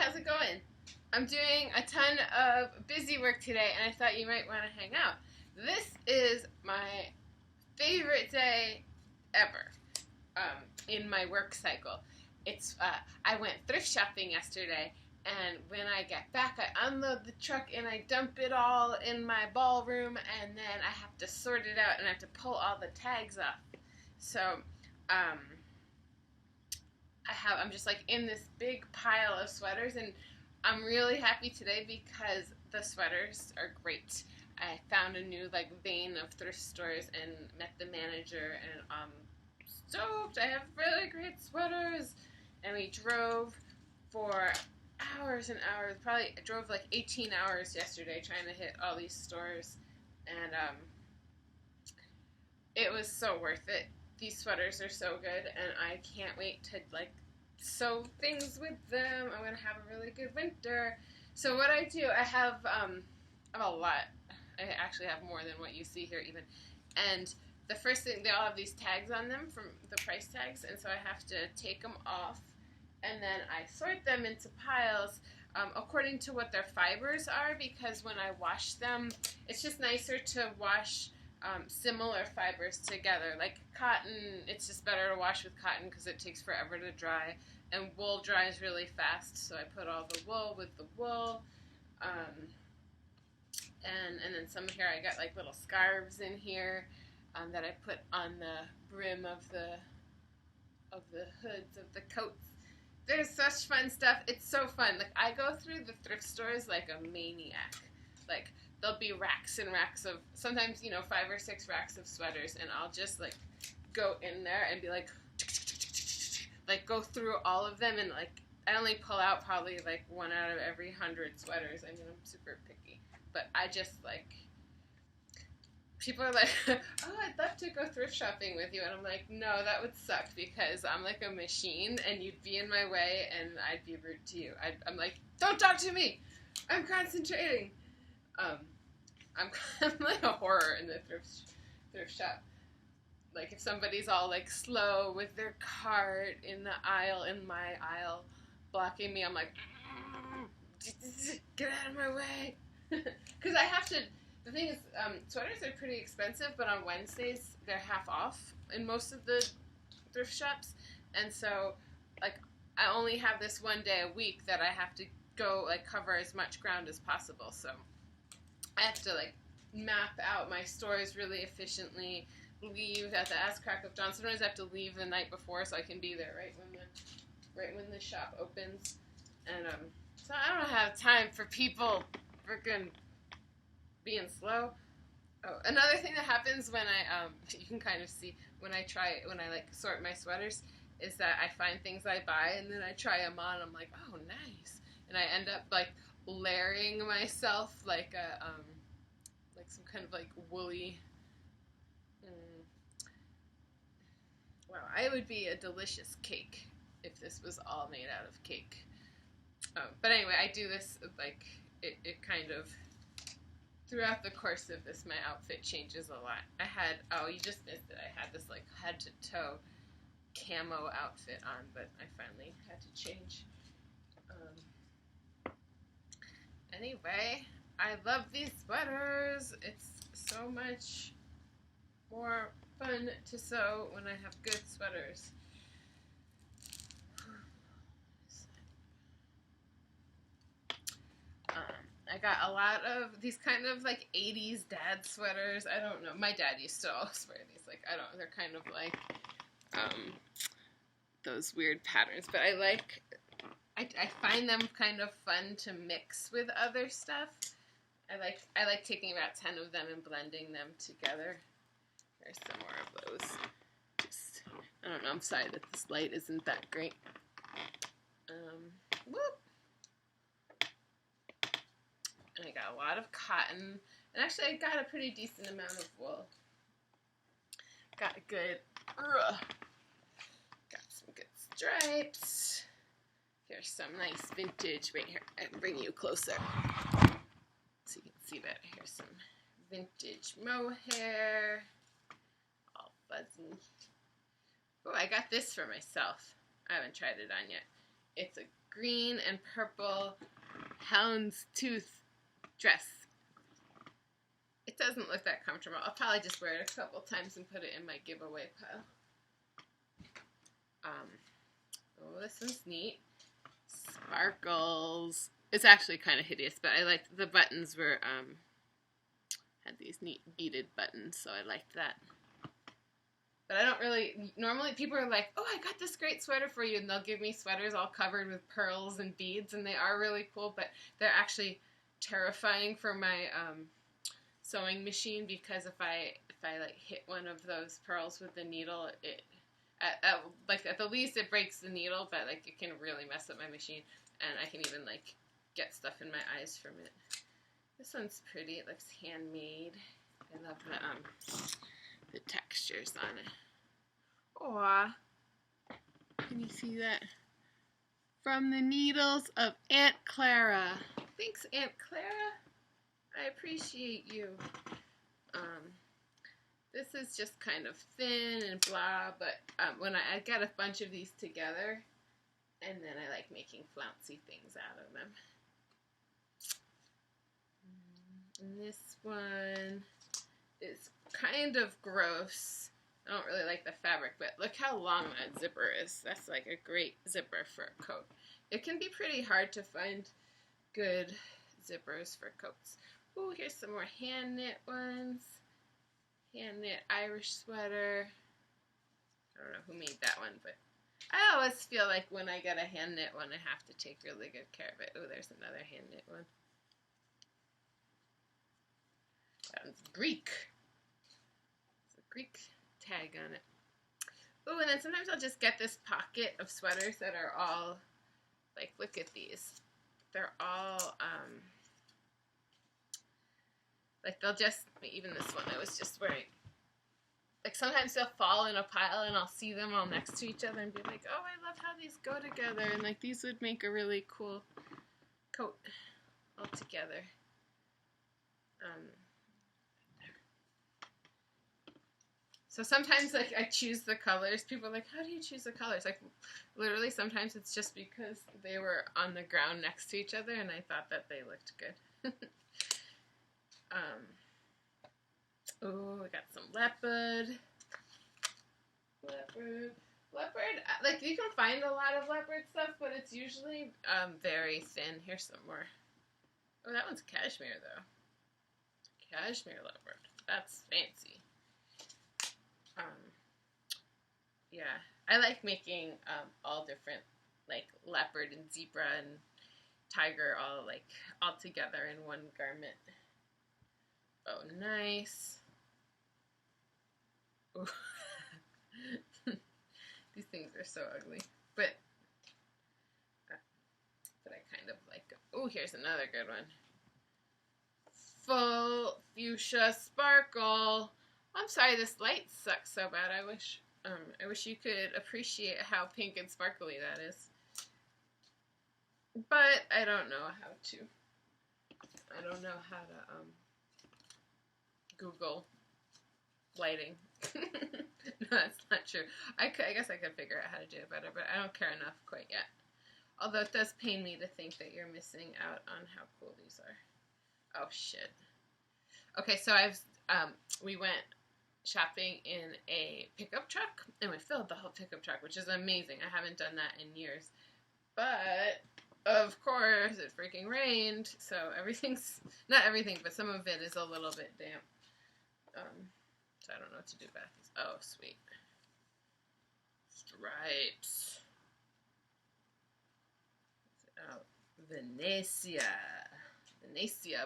how's it going? I'm doing a ton of busy work today, and I thought you might want to hang out. This is my favorite day ever in my work cycle. I went thrift shopping yesterday, and when I get back, I unload the truck and I dump it all in my ballroom, and then I have to sort it out and I have to pull all the tags off. So, I'm just like in this big pile of sweaters, and I'm really happy today because the sweaters are great. I found a new vein of thrift stores and met the manager, and I'm stoked. I have really great sweaters. And we drove for hours and hours. Probably drove 18 hours yesterday trying to hit all these stores, and it was so worth it. These sweaters are so good, and I can't wait to sew things with them. I'm gonna have a really good winter. So what I do, I have a lot. I actually have more than what you see here even. And the first thing, they all have these tags on them from the price tags, and so I have to take them off, and then I sort them into piles according to what their fibers are, because when I wash them, it's just nicer to wash similar fibers together. Like cotton, it's just better to wash with cotton because it takes forever to dry, and wool dries really fast, so I put all the wool with the wool. And then some here I got little scarves in here that I put on the brim of the hoods of the coats. There's such fun stuff. It's so fun. I go through the thrift stores like a maniac. There'll be racks and racks of, sometimes 5 or 6 racks of sweaters, and I'll just go in there and be go through all of them, and I only pull out probably 1 out of every 100 sweaters. I mean, I'm super picky, but I just people are like, oh, I'd love to go thrift shopping with you, and I'm like, no, that would suck, because I'm like a machine, and you'd be in my way, and I'd be rude to you. I'm like, don't talk to me, I'm concentrating. I'm like a horror in the thrift shop. If somebody's all slow with their cart in my aisle, blocking me, I'm like, get out of my way. Because I have to. The thing is, sweaters are pretty expensive, but on Wednesdays they're half off in most of the thrift shops, and so I only have this one day a week that I have to go cover as much ground as possible. So I have to map out my stores really efficiently, leave at the ass crack of dawn. Sometimes I have to leave the night before so I can be there right when the shop opens. And so I don't have time for people freaking being slow. Oh, another thing that happens when I you can kind of see when I sort my sweaters is that I find things I buy and then I try them on. I'm like, oh, nice, and I end up layering myself some kind of woolly. Wow, I would be a delicious cake if this was all made out of cake. But anyway, I do this it kind of. Throughout the course of this, my outfit changes a lot. You just missed it. I had this head to toe camo outfit on, but I finally had to change. Anyway, I love these sweaters. It's so much more fun to sew when I have good sweaters. I got a lot of these kind of 80s dad sweaters. I don't know. My dad used to always wear these. They're kind of those weird patterns. But I find them kind of fun to mix with other stuff. I like taking about 10 of them and blending them together. There's some more of those. I don't know. I'm sorry that this light isn't that great. Whoop. And I got a lot of cotton, and actually I got a pretty decent amount of wool. Got some good stripes. Here's some nice vintage. Wait here, I can bring you closer so you can see better. Here's some vintage mohair, all fuzzy. Oh, I got this for myself. I haven't tried it on yet. It's a green and purple houndstooth dress. It doesn't look that comfortable. I'll probably just wear it a couple times and put it in my giveaway pile. Oh, this one's neat. Sparkles. It's actually kind of hideous, but I liked the buttons were, had these neat beaded buttons, so I liked that. But I don't really, normally people are like, oh, I got this great sweater for you, and they'll give me sweaters all covered with pearls and beads, and they are really cool, but they're actually terrifying for my sewing machine, because if I like hit one of those pearls with the needle, it like at the least it breaks the needle, but like it can really mess up my machine, and I can even like get stuff in my eyes from it. This one's pretty. It looks handmade. I love the textures on it. Aw, can you see that? From the needles of Aunt Clara. Thanks, Aunt Clara. I appreciate you. This is just kind of thin and blah, but when I got a bunch of these together, and then I like making flouncy things out of them. And this one is kind of gross. I don't really like the fabric, but look how long that zipper is. That's like a great zipper for a coat. It can be pretty hard to find good zippers for coats. Ooh, here's some more hand knit ones. Hand knit Irish sweater. I don't know who made that one, but I always feel like when I get a hand knit one, I have to take really good care of it. Oh, there's another hand knit one. That one's Greek. It's a Greek tag on it. Oh, and then sometimes I'll just get this pocket of sweaters that are all, like, look at these. They're all, like, they'll just, even this one I was just wearing, like, sometimes they'll fall in a pile and I'll see them all next to each other and be like, oh, I love how these go together, and, like, these would make a really cool coat all together. So sometimes, like, I choose the colors. People are like, how do you choose the colors? Like, literally, sometimes it's just because they were on the ground next to each other and I thought that they looked good. Oh, we got some leopard. Leopard, like, you can find a lot of leopard stuff, but it's usually very thin. Here's some more. Oh, that one's cashmere, though. Cashmere leopard. That's fancy. Yeah, I like making all different, like, leopard and zebra and tiger all together in one garment. Oh, nice. Ooh. These things are so ugly, but I kind of like them. Oh, here's another good one. Full fuchsia sparkle. I'm sorry, this light sucks so bad. I wish you could appreciate how pink and sparkly that is. But I don't know how to. I don't know how to Google lighting. No, that's not true. I guess I could figure out how to do it better, but I don't care enough quite yet. Although it does pain me to think that you're missing out on how cool these are. Oh shit. Okay, so we went shopping in a pickup truck, and we filled the whole pickup truck, which is amazing. I haven't done that in years. But, of course, it freaking rained, so everything's, not everything, but some of it is a little bit damp. So I don't know what to do about these. Oh, sweet. Stripes. Oh, Venetia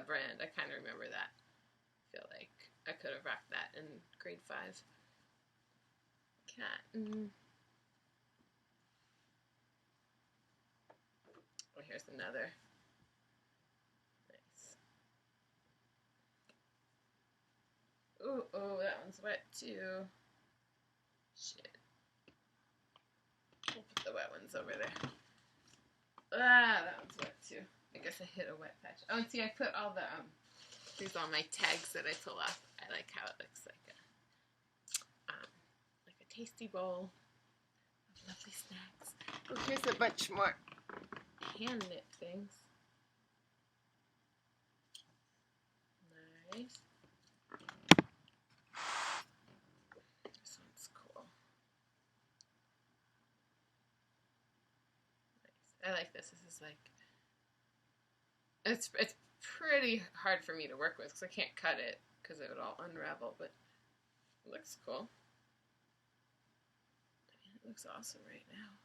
brand. I kind of remember that. I feel like I could have rocked that in grade 5. Cotton. Oh, here's another. Nice. Ooh, oh, that one's wet too. Shit. We'll put the wet ones over there. Ah, that one's wet too. I guess I hit a wet patch. Oh, and see, I put all the, here's all my tags that I pull off. I like how it looks like a tasty bowl of lovely snacks. Oh, here's a bunch more hand knit things. Nice. This one's cool. Nice. I like this. This is like, it's pretty hard for me to work with because I can't cut it because it would all unravel, but it looks cool. It looks awesome right now.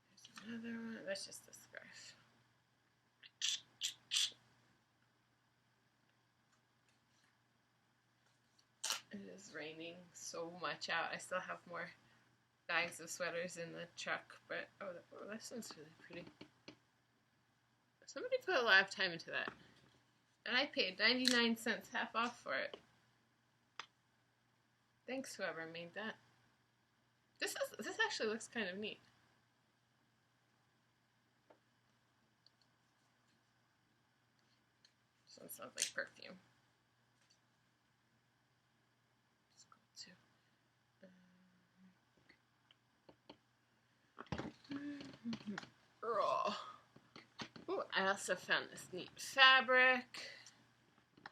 There's another one. That's just a scarf. It is raining so much out. I still have more bags of sweaters in the truck, but oh, this one's really pretty. Somebody put a lot of time into that. And I paid 99 cents, half off for it. Thanks, whoever made that. This actually looks kind of neat. This one smells like perfume. It's cool too. Ooh, I also found this neat fabric.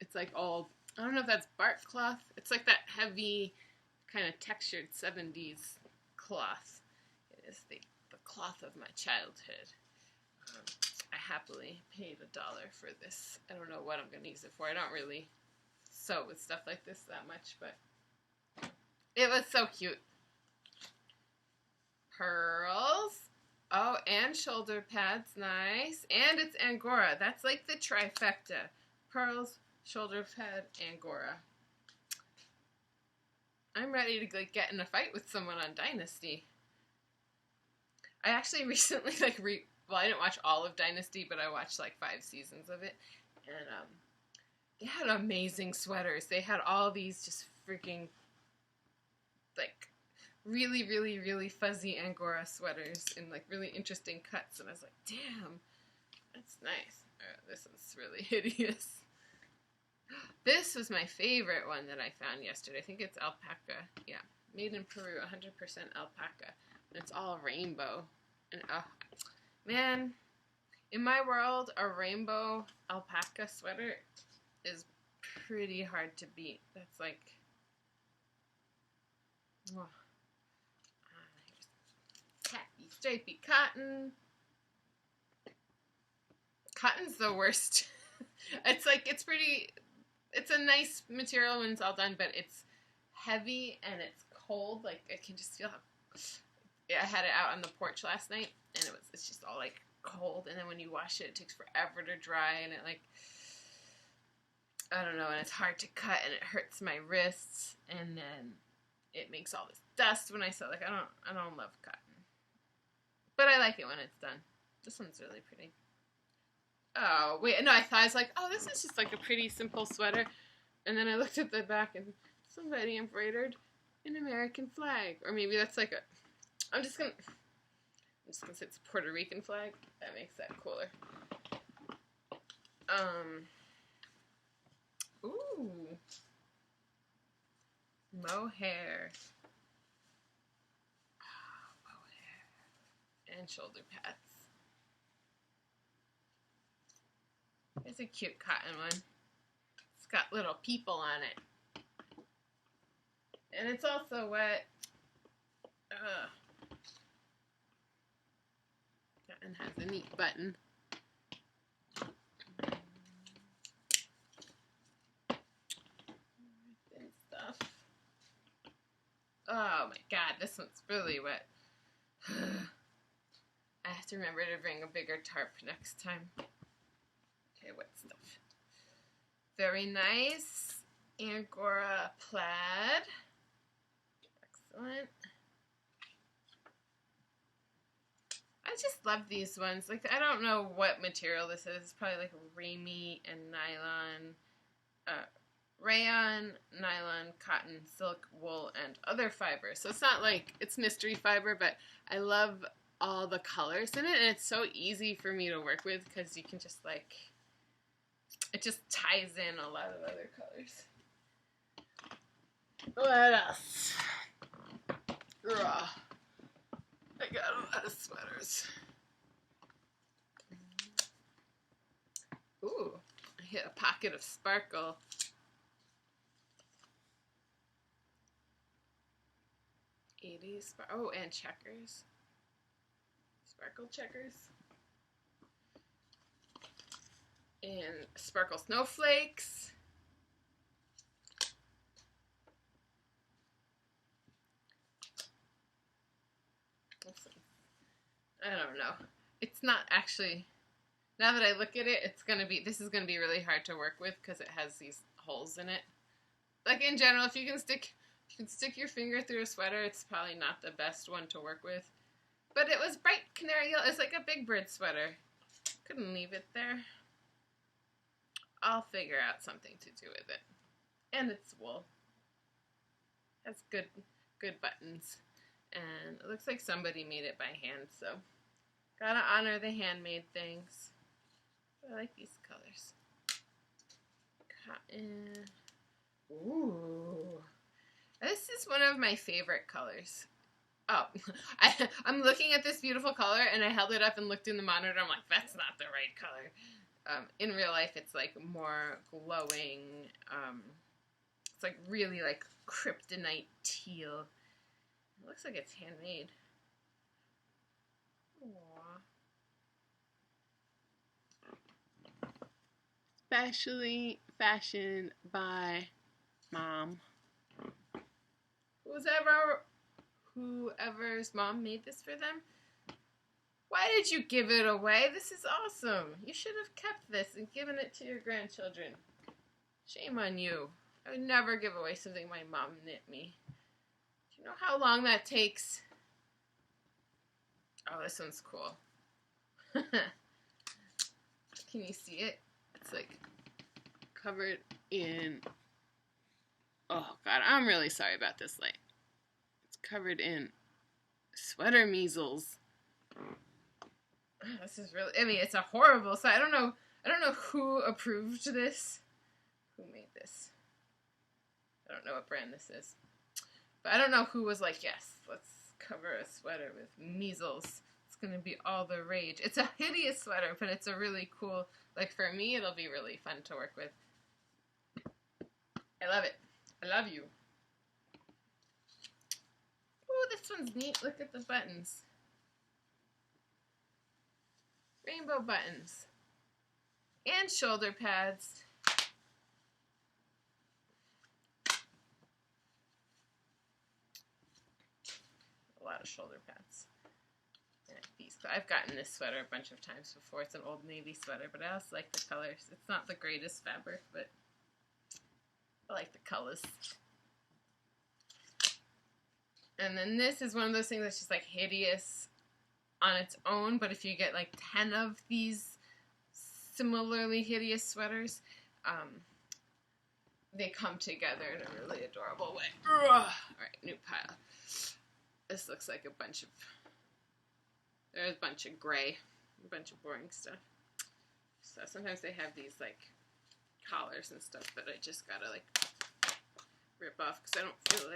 It's like all, I don't know if that's bark cloth. It's like that heavy, kind of textured 70s cloth. It is the cloth of my childhood. I happily paid $1 for this. I don't know what I'm going to use it for. I don't really sew with stuff like this that much, but it was so cute. Pearls. Oh, and shoulder pads. Nice. And it's Angora. That's like the trifecta. Pearls, shoulder pad, Angora. I'm ready to like get in a fight with someone on Dynasty. I actually recently well, I didn't watch all of Dynasty, but I watched like 5 seasons of it, and they had amazing sweaters. They had all these just freaking like really, really, really fuzzy Angora sweaters in like really interesting cuts, and I was like, damn, that's nice. This is really hideous. This was my favorite one that I found yesterday. I think it's alpaca. Yeah, made in Peru, 100% alpaca. And it's all rainbow. And man, in my world, a rainbow alpaca sweater is pretty hard to beat. That's like, happy stripey cotton. Cotton's the worst. It's like, it's a nice material when it's all done, but it's heavy and it's cold. Like, I can just feel how, I had it out on the porch last night, and it's just all like cold, and then when you wash it, it takes forever to dry, and it like, I don't know, and it's hard to cut, and it hurts my wrists, and then it makes all this dust when I sew. Like, I don't love cotton, but I like it when it's done. This one's really pretty. Oh, wait, no, I was like, oh, this is just like a pretty simple sweater. And then I looked at the back and somebody embroidered an American flag. Or maybe that's like I'm just gonna say it's a Puerto Rican flag. That makes that cooler. Ooh. Mohair. Oh, mohair. And shoulder pads. It's a cute cotton one. It's got little people on it. And it's also wet. And has a neat button. And stuff. Oh my god, this one's really wet. I have to remember to bring a bigger tarp next time. Okay, wet stuff. Very nice. Angora plaid. Excellent. I just love these ones. Like, I don't know what material this is. It's probably like Rami and nylon. Rayon, nylon, cotton, silk, wool, and other fibers. So it's not like it's mystery fiber, but I love all the colors in it, and it's so easy for me to work with because you can just like, it just ties in a lot of other colors. What else? Ugh. I got a lot of sweaters. Ooh, I hit a pocket of sparkle. Oh, and checkers. Sparkle checkers. And sparkle snowflakes. Listen, I don't know. It's not actually, now that I look at it, this is gonna be really hard to work with because it has these holes in it. Like in general, if you can stick your finger through a sweater, it's probably not the best one to work with. But it was bright canary yellow. It's like a big bird sweater. Couldn't leave it there. I'll figure out something to do with it. And it's wool. Has good buttons. And it looks like somebody made it by hand, so gotta honor the handmade things. I like these colors. Cotton. Ooh. This is one of my favorite colors. Oh, I'm looking at this beautiful color, and I held it up and looked in the monitor. I'm like, that's not the right color. In real life, it's like more glowing. It's like really like kryptonite teal. It looks like it's handmade. Aww. Specially fashioned by Mom. Whoever's mom made this for them. Why did you give it away? This is awesome. You should have kept this and given it to your grandchildren. Shame on you. I would never give away something my mom knit me. Do you know how long that takes? Oh, this one's cool. Can you see it? It's like covered in... Oh, God, I'm really sorry about this light. It's covered in sweater measles. This is really... I mean, it's a horrible... So I don't know who approved this. Who made this? I don't know what brand this is. But I don't know who was like, yes, let's cover a sweater with measles. It's going to be all the rage. It's a hideous sweater, but it's a really cool... Like, for me, it'll be really fun to work with. I love it. I love you. Oh, this one's neat. Look at the buttons. Rainbow buttons. And shoulder pads. A lot of shoulder pads. And these. I've gotten this sweater a bunch of times before. It's an Old Navy sweater, but I also like the colors. It's not the greatest fabric, but I like the colors. And then this is one of those things that's just like hideous on its own, but if you get like 10 of these similarly hideous sweaters, they come together in a really adorable way. Alright, new pile. This looks like there's a bunch of gray, a bunch of boring stuff. So sometimes they have these like collars and stuff that I just gotta like rip off because I don't feel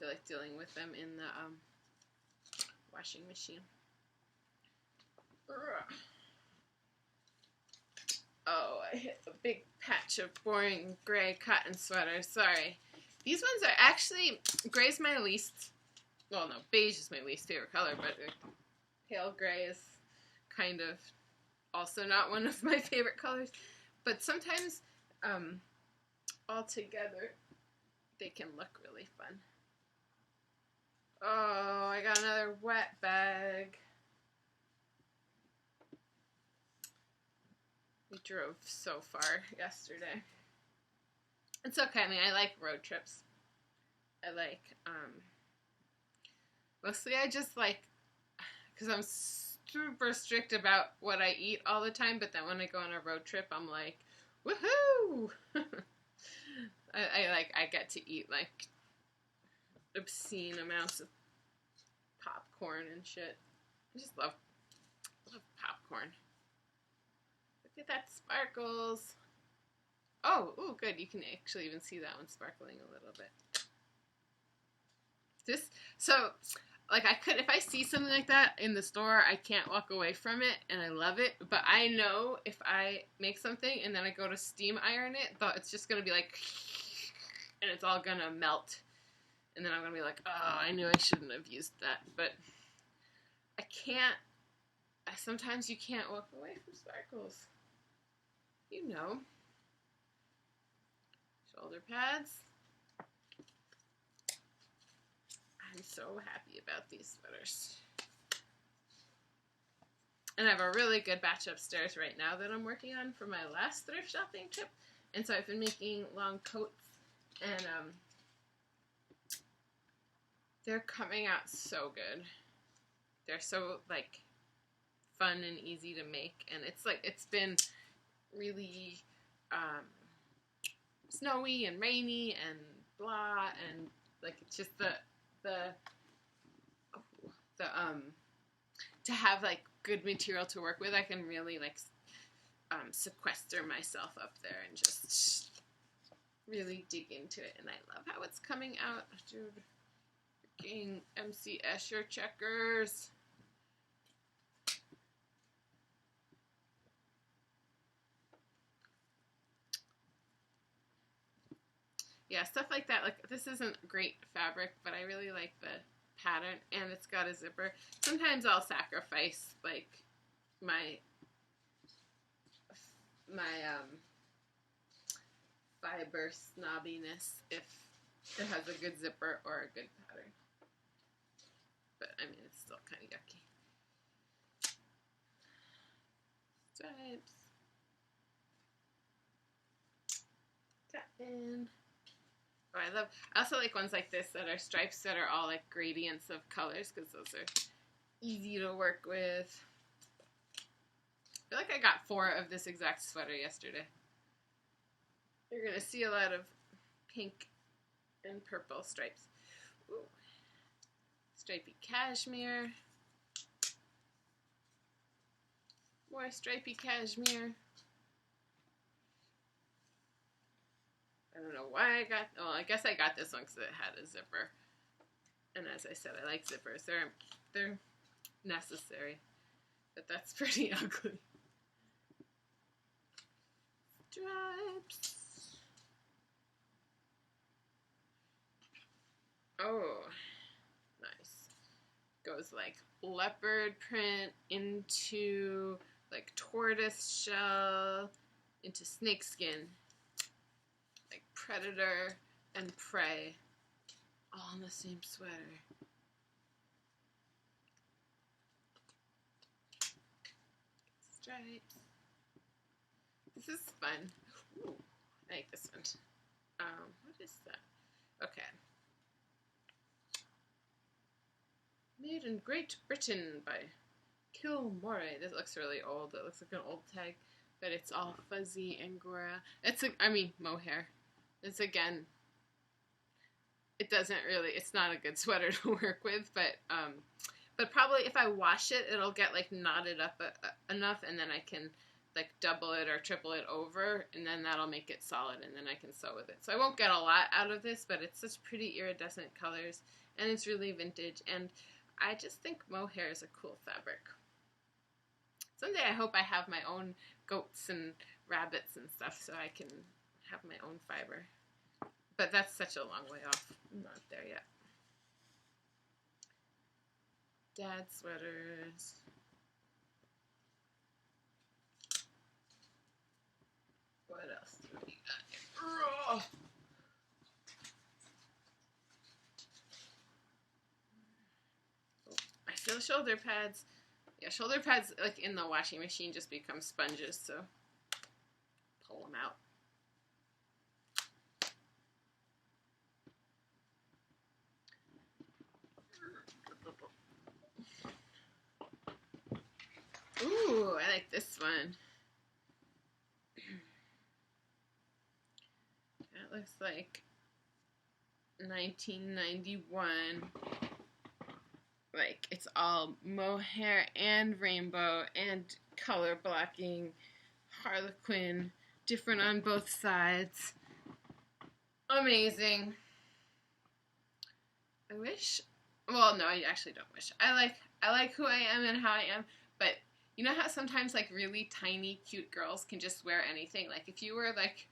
like dealing with them in the washing machine. Oh, I hit a big patch of boring gray cotton sweater. Sorry. These ones are actually, gray's my least, well no, beige is my least favorite color, but pale gray is kind of also not one of my favorite colors. But sometimes, all together, they can look really fun. Oh, I got another wet bag. We drove so far yesterday. It's okay. I mean, I like road trips. I like, mostly I just like, because I'm super strict about what I eat all the time, but then when I go on a road trip, I'm like, woohoo! I get to eat like obscene amounts of popcorn and shit. I just love popcorn. Look at that sparkles. Oh, ooh, good. You can actually even see that one sparkling a little bit. like I could, if I see something like that in the store, I can't walk away from it, and I love it. But I know if I make something and then I go to steam iron it, it's just gonna be like, and it's all gonna melt, and then I'm gonna be like, oh, I knew I shouldn't have used that. But I can't. Sometimes you can't walk away from sparkles. You know. Shoulder pads. I'm so happy about these sweaters. And I have a really good batch upstairs right now that I'm working on for my last thrift shopping trip. And so I've been making long coats, and they're coming out so good. They're so, like, fun and easy to make. And it's like, it's been really snowy and rainy and blah, and like, it's just to have like good material to work with, I can really like sequester myself up there and just really dig into it, and I love how it's coming out. Dude, freaking MC Escher checkers. Yeah, stuff like that. Like, this isn't great fabric, but I really like the pattern, and it's got a zipper. Sometimes I'll sacrifice, like, my fiber snobbiness if it has a good zipper or a good pattern. But, I mean, it's still kind of yucky. Stripes. Satin. Oh, I also like ones like this that are stripes that are all like gradients of colors, because those are easy to work with. I feel like I got 4 of this exact sweater yesterday. You're going to see a lot of pink and purple stripes. Ooh. Stripey cashmere. More stripey cashmere. I don't know why I got, well, I guess I got this one because it had a zipper. And as I said, I like zippers. They're necessary. But that's pretty ugly. Stripes. Oh, nice. Goes like leopard print into like tortoise shell, into snakeskin. Like predator and prey, all in the same sweater. Stripes. This is fun. Ooh, I like this one. What is that? Okay. Made in Great Britain by Kilmore. This looks really old. It looks like an old tag, but it's all fuzzy Angora. It's mohair. It's, again, it doesn't really, it's not a good sweater to work with, but probably if I wash it, it'll get like knotted up enough, and then I can like double it or triple it over, and then that'll make it solid, and then I can sew with it. So I won't get a lot out of this, but it's such pretty iridescent colors, and it's really vintage, and I just think mohair is a cool fabric. Someday I hope I have my own goats and rabbits and stuff so I can have my own fiber. But that's such a long way off. I'm not there yet. Dad sweaters. What else do we got here? Oh. I feel shoulder pads. Yeah, shoulder pads, like in the washing machine, just become sponges, so pull them out. Ooh, I like this one. That looks like 1991. Like, it's all mohair and rainbow and color blocking, harlequin, different on both sides. Amazing. I wish Well, no, I actually don't wish. I like who I am and how I am, but you know how sometimes like really tiny, cute girls can just wear anything? Like if you were like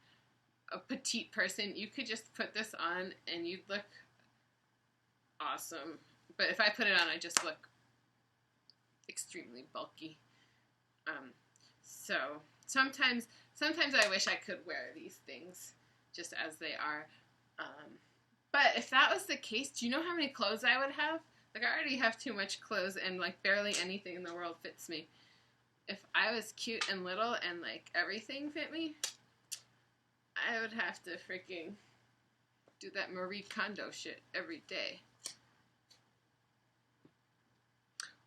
a petite person, you could just put this on and you'd look awesome. But if I put it on, I just look extremely bulky. Um, so sometimes I wish I could wear these things just as they are. But if that was the case, do you know how many clothes I would have? Like, I already have too much clothes, and like barely anything in the world fits me. If I was cute and little and like everything fit me, I would have to freaking do that Marie Kondo shit every day.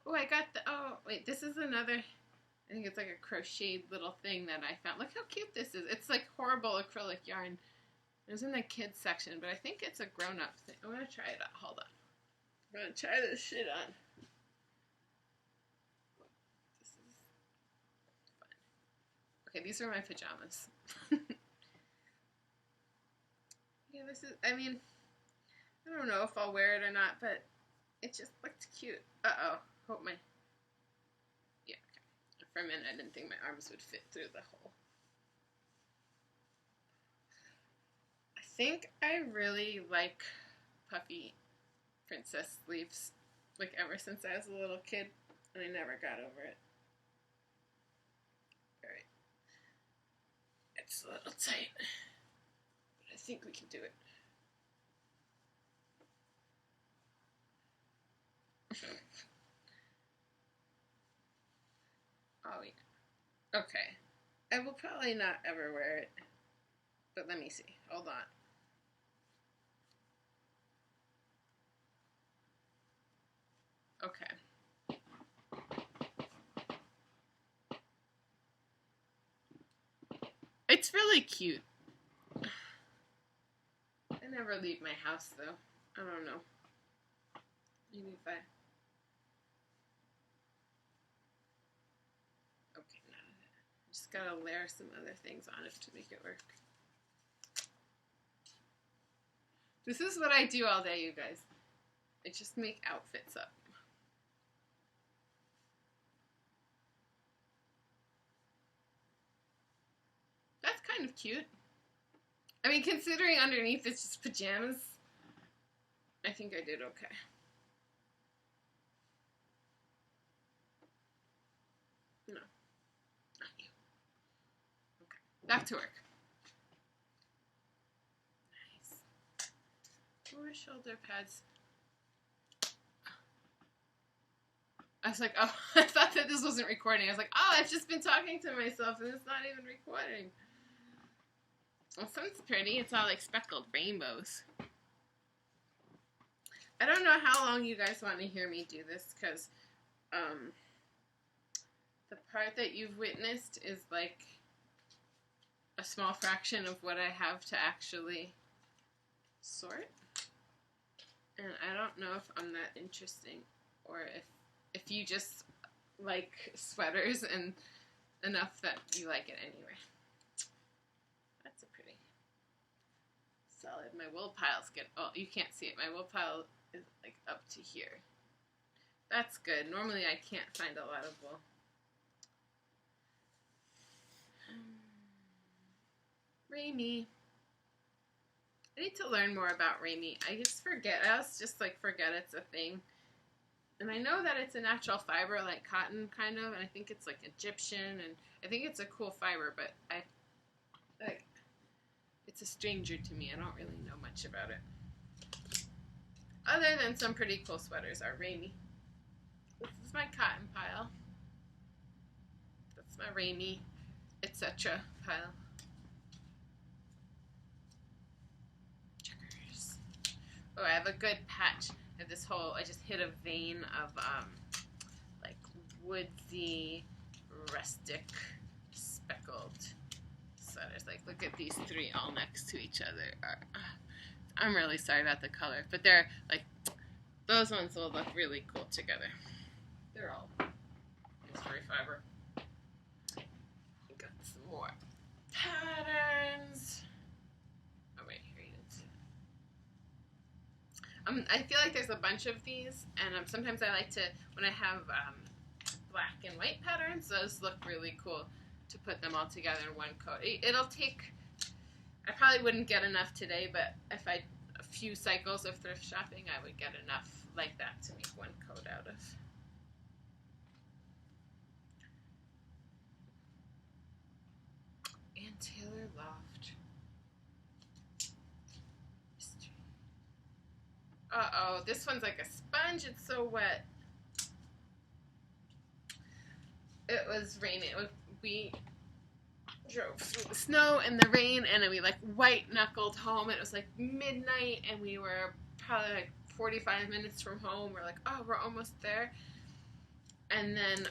Oh, I got the. Oh, wait, this is another. I think it's like a crocheted little thing that I found. Look how cute this is. It's like horrible acrylic yarn. It was in the kids section, but I think it's a grown-up thing. I'm gonna try it out. Hold on. I'm gonna try this shit on. This is fun. Okay, these are my pajamas. Yeah, this is. I mean, I don't know if I'll wear it or not, but it just looked cute. Uh-oh. Hope my... Yeah, okay. For a minute, I didn't think my arms would fit through the hole. I think I really like puffy princess sleeves, like ever since I was a little kid, and I never got over it. Alright. It's a little tight, but I think we can do it. Oh, yeah. Okay. I will probably not ever wear it. But let me see. Hold on. Okay. It's really cute. I never leave my house, though. I don't know. Maybe if I... Okay, now I just gotta layer some other things on it to make it work. This is what I do all day, you guys. I just make outfits up. That's kind of cute. I mean, considering underneath it's just pajamas, I think I did okay. No, not you. Okay, back to work. Nice. More shoulder pads. I was like, oh, I thought that this wasn't recording. I was like, oh, I've just been talking to myself and it's not even recording. Well, sounds pretty. It's all like speckled rainbows. I don't know how long you guys want to hear me do this, because the part that you've witnessed is like a small fraction of what I have to actually sort. And I don't know if I'm that interesting, or if you just like sweaters and enough that you like it anyway. That's a pretty solid. My wool pile's good. Oh, you can't see it. My wool pile is like up to here. That's good. Normally I can't find a lot of wool. Rami. I need to learn more about Rami. I just forget. I always just like forget it's a thing. And I know that it's a natural fiber like cotton kind of, and I think it's like Egyptian, and I think it's a cool fiber, but it's a stranger to me. I don't really know much about it. Other than some pretty cool sweaters are Rami. This is my cotton pile. That's my Rami, etc. pile. Checkers. Oh, I have a good patch. I have this whole, I just hit a vein of like woodsy, rustic, speckled sweaters. Like, look at these three all next to each other. I'm really sorry about the color, but they're like, those ones will look really cool together. They're all mystery fiber. Got some more patterns. Oh wait, here you didn't see I feel like there's a bunch of these, and sometimes I like to, when I have black and white patterns, those look really cool to put them all together in one coat. It'll take, I probably wouldn't get enough today, but if I, a few cycles of thrift shopping, I would get enough like that to make one coat out of. And Taylor Loft. Uh-oh, this one's like a sponge. It's so wet. It was raining. We drove through the snow and the rain, and then we like white-knuckled home. It was like midnight, and we were probably like 45 minutes from home. We're like, oh, we're almost there. And then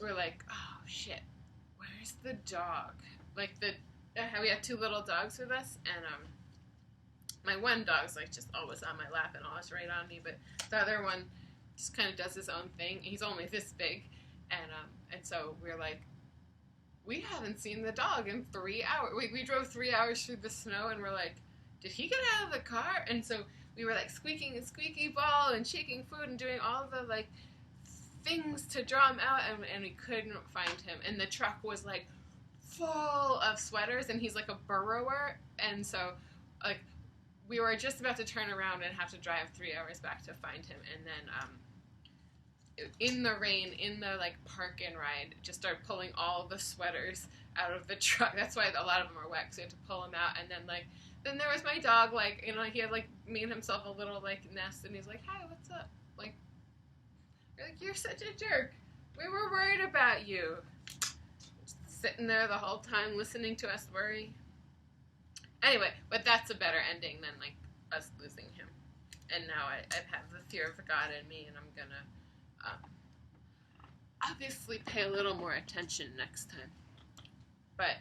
we're like, oh, shit, where's the dog? Like, we had 2 little dogs with us, and my one dog's like just always on my lap and always right on me, but the other one just kind of does his own thing. He's only this big, and so we're like, we haven't seen the dog in 3 hours. We drove 3 hours through the snow, and we're like, did he get out of the car? And so we were like squeaking a squeaky ball and shaking food and doing all the like things to draw him out, and we couldn't find him. And the truck was like full of sweaters, and he's like a burrower, and so like we were just about to turn around and have to drive 3 hours back to find him. And then in the rain, in the like park and ride, just started pulling all the sweaters out of the truck. That's why a lot of them are wet, because we had to pull them out. And then there was my dog, like, you know, he had like made himself a little like nest, and he's like, hi, what's up? Like, you're like, you're such a jerk. We were worried about you. Just sitting there the whole time listening to us worry. Anyway, but that's a better ending than like us losing him. And now I have the fear of God in me, and I'm gonna obviously pay a little more attention next time. But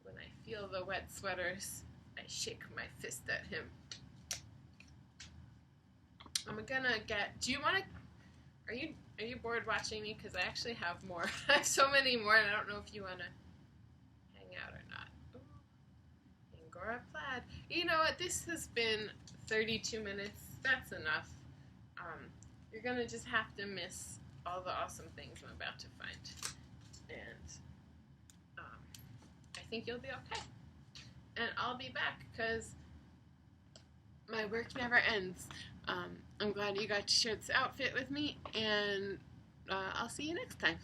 when I feel the wet sweaters, I shake my fist at him. I'm gonna get. Do you want to? Are you bored watching me? Because I actually have more. I have so many more, and I don't know if you want to hang out or not. Ooh. Angora plaid. You know what? This has been 32 minutes. That's enough. You're gonna just have to miss all the awesome things I'm about to find, and I think you'll be okay. And I'll be back because my work never ends. I'm glad you got to share this outfit with me, and I'll see you next time.